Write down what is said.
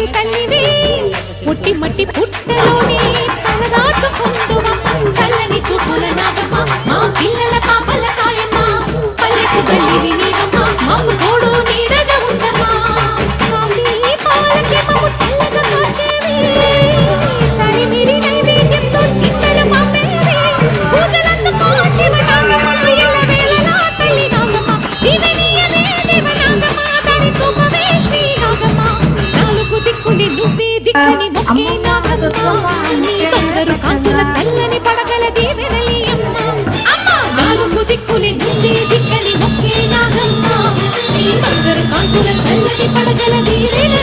పల్లెకు తల్లివి పుట్టి మట్టి పుట్టలోని తలదాచుకుందువమ్మ చల్లని చూపుల నాగమ్మ మా పిల్లల పాపల కాయమ్మ పల్లెకు తల్లివి నీవమ్మ మాకు తోడు నీడగా ఉండమ్మా కాశీ పాలకి మమ్ము చల్లగా కాచేవి చలిమిడి నైవేద్యంతో చింతల పంపేవి పూజలందుకో శివ నాగమ్మ ఎల్లవేళలా తల్లి నాగమ్మ దివెనియవే దేవ నాగమ్మ దరి చూపవే శ్రీ నాగమ్మ నాలుగు దిక్కుని నువ్వే దిక్కని మొక్కే నాగమ్మ నీ బంగారు కాంతుల చల్లని పడగల దీవెనలి అమ్మ అమ్మ నాలుగు దిక్కుని నువ్వే దిక్కని మొక్కే నాగమ్మ నీ బంగారు కాంతుల చల్లని పడగల దీవెన